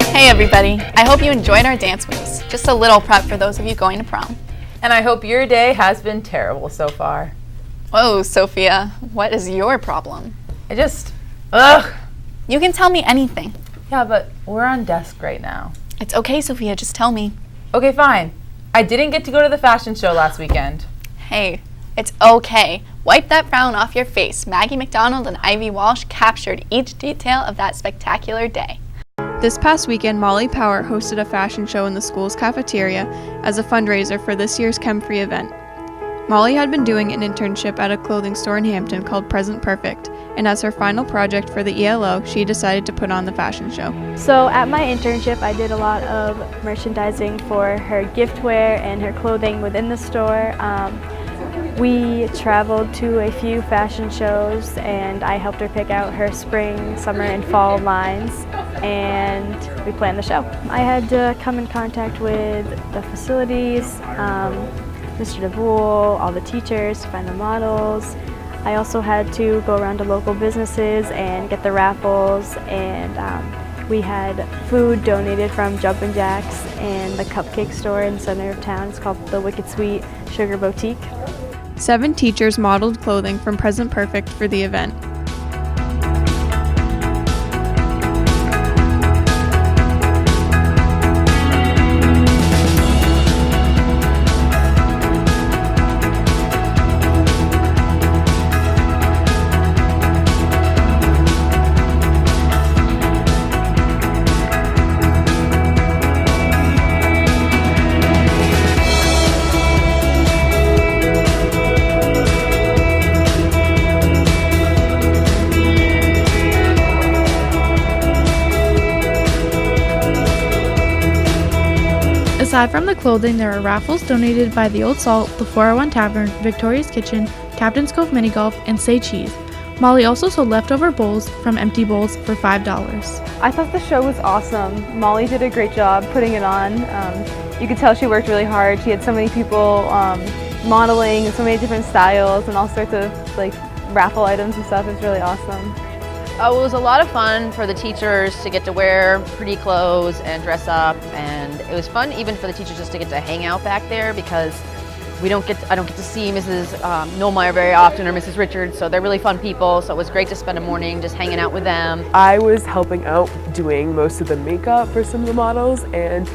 Hey everybody, I hope you enjoyed our dance moves. Just a little prep for those of you going to prom. And I hope your day has been terrible so far. Whoa, Sophia, what is your problem? Ugh. You can tell me anything. Yeah, but we're on desk right now. It's okay, Sophia, just tell me. Okay, fine. I didn't get to go to the fashion show last weekend. Hey, it's okay. Wipe that frown off your face. Maggie McDonald and Ivy Walsh captured each detail of that spectacular day. This past weekend, Molly Power hosted a fashion show in the school's cafeteria as a fundraiser for this year's Chem-Free event. Molly had been doing an internship at a clothing store in Hampton called Present Perfect, and as her final project for the ELO, she decided to put on the fashion show. So at my internship, I did a lot of merchandising for her giftware and her clothing within the store. We traveled to a few fashion shows and I helped her pick out her spring, summer, and fall lines, and we planned the show. I had to come in contact with the facilities, Mr. DeVool, all the teachers to find the models. I also had to go around to local businesses and get the raffles, and we had food donated from Jumpin' Jacks and the cupcake store in the center of town. It's called the Wicked Sweet Sugar Boutique. 7 teachers modeled clothing from Present Perfect for the event. Aside from the clothing, there were raffles donated by the Old Salt, the 401 Tavern, Victoria's Kitchen, Captain's Cove Mini Golf, and Say Cheese. Molly also sold leftover bowls from empty bowls for $5. I thought the show was awesome. Molly did a great job putting it on. You could tell she worked really hard. She had so many people modeling and so many different styles and all sorts of raffle items and stuff. It was really awesome. It was a lot of fun for the teachers to get to wear pretty clothes and dress up, and it was fun even for the teachers just to get to hang out back there because I don't get to see Mrs. Nolmeyer very often or Mrs. Richards, so they're really fun people, so it was great to spend a morning just hanging out with them. I was helping out doing most of the makeup for some of the models, and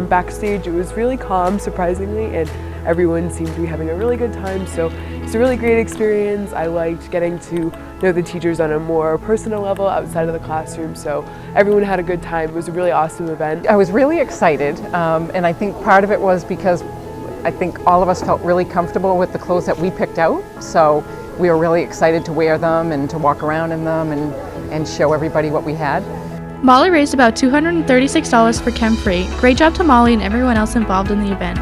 backstage it was really calm, surprisingly, and everyone seemed to be having a really good time, so it's a really great experience. I liked getting to know the teachers on a more personal level outside of the classroom, so everyone had a good time. It was a really awesome event. I was really excited, and I think part of it was because I think all of us felt really comfortable with the clothes that we picked out, so we were really excited to wear them and to walk around in them and show everybody what we had. Molly raised about $236 for Chem-Free. Great job to Molly and everyone else involved in the event.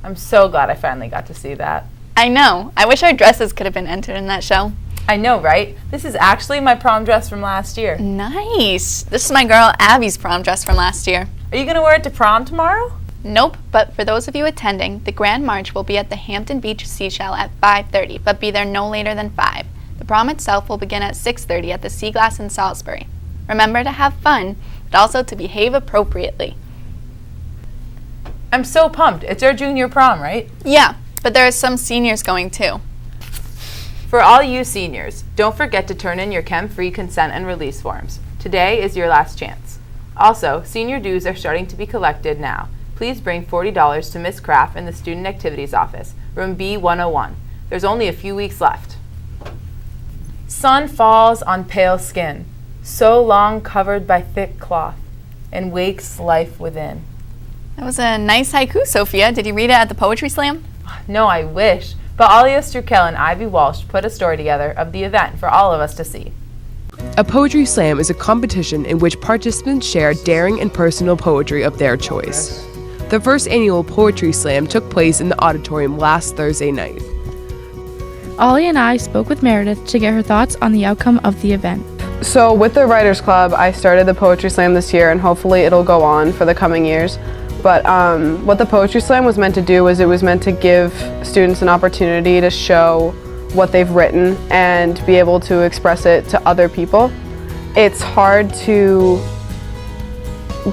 I'm so glad I finally got to see that. I know. I wish our dresses could have been entered in that show. I know, right? This is actually my prom dress from last year. Nice. This is my girl Abby's prom dress from last year. Are you going to wear it to prom tomorrow? Nope, but for those of you attending, the Grand March will be at the Hampton Beach Seashell at 5:30, but be there no later than 5. The prom itself will begin at 6:30 at the Sea Glass in Salisbury. Remember to have fun, but also to behave appropriately. I'm so pumped. It's our junior prom, right? Yeah, but there are some seniors going too. For all you seniors, don't forget to turn in your Chem-Free consent and release forms. Today is your last chance. Also, senior dues are starting to be collected now. Please bring $40 to Miss Kraft in the Student Activities Office, room B101. There's only a few weeks left. Sun falls on pale skin, so long covered by thick cloth, and wakes life within. That was a nice haiku, Sophia. Did you read it at the Poetry Slam? No, I wish. But Alia Strukel and Ivy Walsh put a story together of the event for all of us to see. A poetry slam is a competition in which participants share daring and personal poetry of their choice. The first annual poetry slam took place in the auditorium last Thursday night. Ollie and I spoke with Meredith to get her thoughts on the outcome of the event. So with the Writers Club, I started the Poetry Slam this year, and hopefully it'll go on for the coming years. But what the Poetry Slam was meant to do was it was meant to give students an opportunity to show what they've written and be able to express it to other people. It's hard to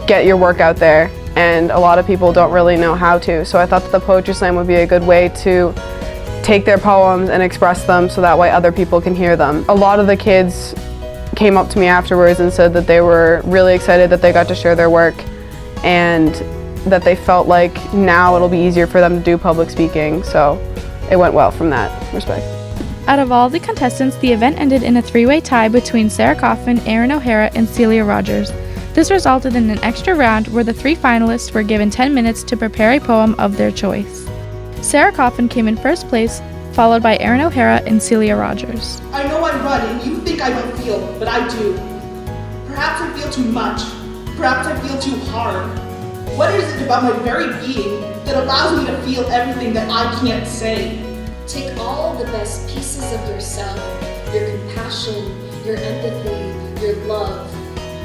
get your work out there, and a lot of people don't really know how to. So I thought that the Poetry Slam would be a good way to take their poems and express them so that way other people can hear them. A lot of the kids came up to me afterwards and said that they were really excited that they got to share their work, and that they felt like now it'll be easier for them to do public speaking. So it went well from that respect. Out of all the contestants, the event ended in a three-way tie between Sarah Coffin, Erin O'Hara, and Celia Rogers. This resulted in an extra round where the three finalists were given 10 minutes to prepare a poem of their choice. Sarah Coffin came in first place, followed by Erin O'Hara and Celia Rogers. I know I run and you think I don't feel, but I do. Perhaps I feel too much. Perhaps I feel too hard. What is it about my very being that allows me to feel everything that I can't say? Take all the best pieces of yourself, your compassion, your empathy, your love,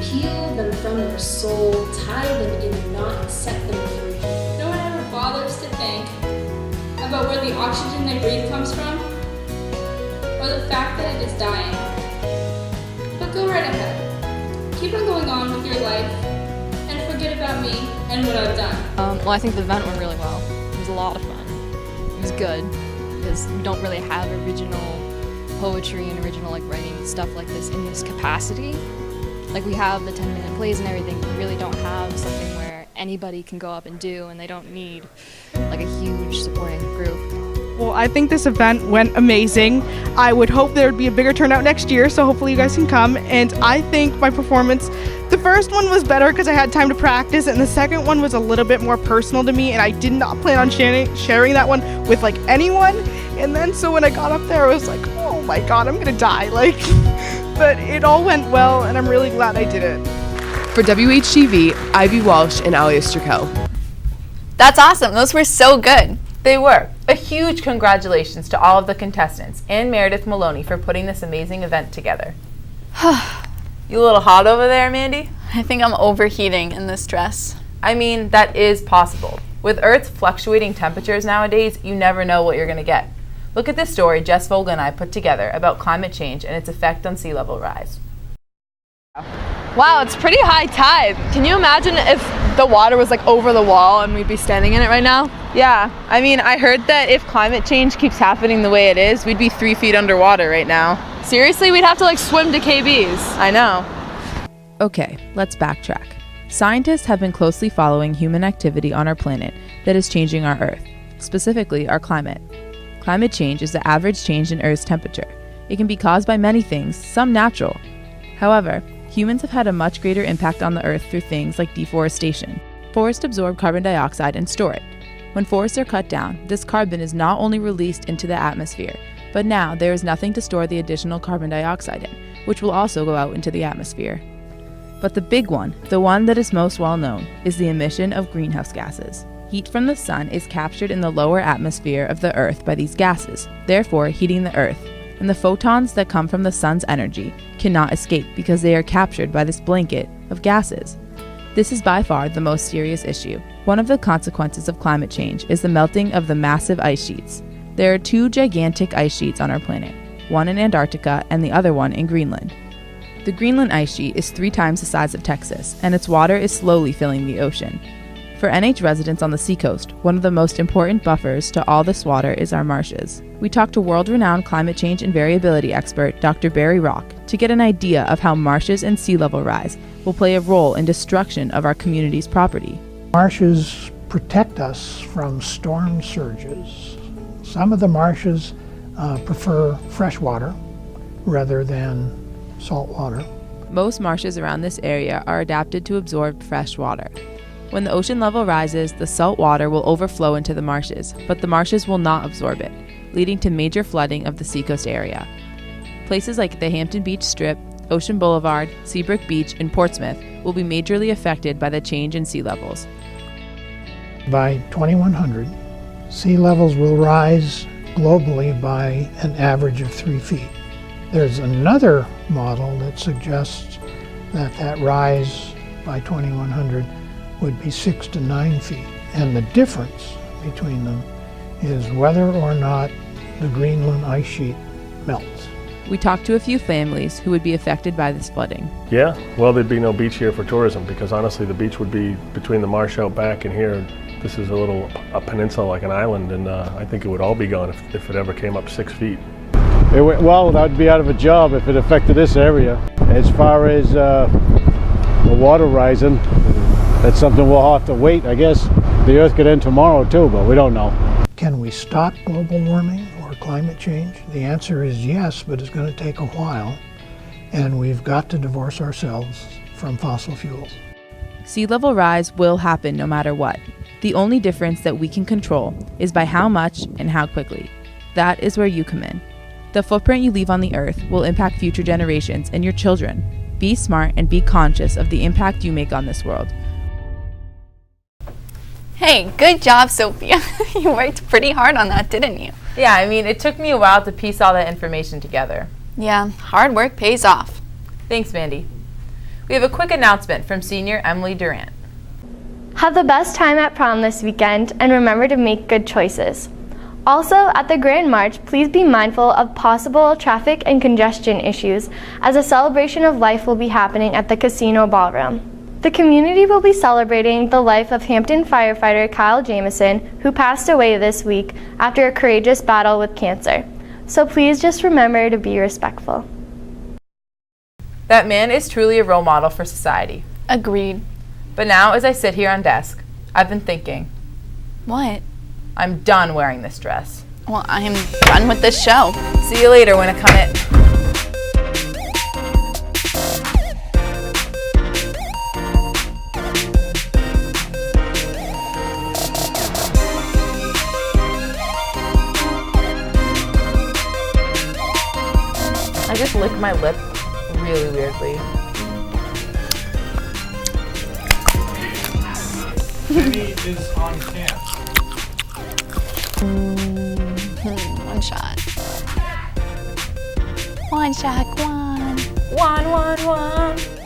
peel them from your soul, tie them in a knot, and set them free. No one ever bothers to think about where the oxygen they breathe comes from, or the fact that it is dying. But go right ahead. Keep on going on with your life, and forget about me and what I've done. Well, I think the event went really well. It was a lot of fun. It was good, because we don't really have original poetry and original writing stuff like this in this capacity. We have the 10-minute plays and everything, but we really don't have something where anybody can go up and do, and they don't need a huge supporting group. Well, I think this event went amazing. I would hope there would be a bigger turnout next year, so hopefully you guys can come. And I think my performance, the first one was better because I had time to practice, and the second one was a little bit more personal to me, and I did not plan on sharing that one with anyone. And then so when I got up there, I was like, oh my god, I'm gonna die. But it all went well, and I'm really glad I did it. For WHTV, Ivy Walsh and Alia Strukel. That's awesome. Those were so good. They were. A huge congratulations to all of the contestants and Meredith Maloney for putting this amazing event together. You a little hot over there, Mandy? I think I'm overheating in this dress. I mean, that is possible. With Earth's fluctuating temperatures nowadays, you never know what you're going to get. Look at this story Jess Vogel and I put together about climate change and its effect on sea level rise. Wow, it's pretty high tide. Can you imagine if the water was over the wall and we'd be standing in it right now? Yeah, I mean, I heard that if climate change keeps happening the way it is, we'd be 3 feet underwater right now. Seriously, we'd have to swim to KB's. I know. Okay, let's backtrack. Scientists have been closely following human activity on our planet that is changing our Earth, specifically our climate. Climate change is the average change in Earth's temperature. It can be caused by many things, some natural. However, humans have had a much greater impact on the Earth through things like deforestation. Forests absorb carbon dioxide and store it. When forests are cut down, this carbon is not only released into the atmosphere, but now there is nothing to store the additional carbon dioxide in, which will also go out into the atmosphere. But the big one, the one that is most well known, is the emission of greenhouse gases. Heat from the sun is captured in the lower atmosphere of the Earth by these gases, therefore heating the Earth, and the photons that come from the sun's energy cannot escape because they are captured by this blanket of gases. This is by far the most serious issue. One of the consequences of climate change is the melting of the massive ice sheets. There are 2 gigantic ice sheets on our planet, one in Antarctica and the other one in Greenland. The Greenland ice sheet is 3 times the size of Texas, and its water is slowly filling the ocean. For NH residents on the seacoast, one of the most important buffers to all this water is our marshes. We talked to world-renowned climate change and variability expert Dr. Barry Rock to get an idea of how marshes and sea level rise will play a role in destruction of our community's property. Marshes protect us from storm surges. Some of the marshes prefer fresh water. rather than salt water. Most marshes around this area are adapted to absorb fresh water. When the ocean level rises, the salt water will overflow into the marshes, but the marshes will not absorb it, leading to major flooding of the seacoast area. Places like the Hampton Beach Strip, Ocean Boulevard, Seabrook Beach, and Portsmouth will be majorly affected by the change in sea levels. By 2100, sea levels will rise globally by an average of 3 feet. There's another model that suggests that rise by 2100 would be 6 to 9 feet. And the difference between them is whether or not the Greenland ice sheet melts. We talked to a few families who would be affected by this flooding. Yeah, well, there'd be no beach here for tourism because honestly the beach would be between the marsh out back and here. This is a peninsula like an island, and I think it would all be gone if it ever came up 6 feet. Well, I'd be out of a job if it affected this area. As far as the water rising, that's something we'll have to wait. I guess the Earth could end tomorrow too, but we don't know. Can we stop global warming or climate change? The answer is yes, but it's going to take a while, and we've got to divorce ourselves from fossil fuels. Sea level rise will happen no matter what. The only difference that we can control is by how much and how quickly. That is where you come in. The footprint you leave on the earth will impact future generations and your children. Be smart and be conscious of the impact you make on this world. Hey, good job, Sophia. You worked pretty hard on that, didn't you? Yeah, I mean, it took me a while to piece all that information together. Yeah, hard work pays off. Thanks, Mandy. We have a quick announcement from senior Emily Durant. Have the best time at prom this weekend and remember to make good choices. Also, at the Grand March, please be mindful of possible traffic and congestion issues as a celebration of life will be happening at the Casino Ballroom. The community will be celebrating the life of Hampton firefighter Kyle Jamison, who passed away this week after a courageous battle with cancer. So please just remember to be respectful. That man is truly a role model for society. Agreed. But now, as I sit here on desk, I've been thinking. What? I'm done wearing this dress. Well, I am done with this show. See you later, Winnicott. I just licked my lip really weirdly. Jenny is on camp. One shot. One shot, one. One.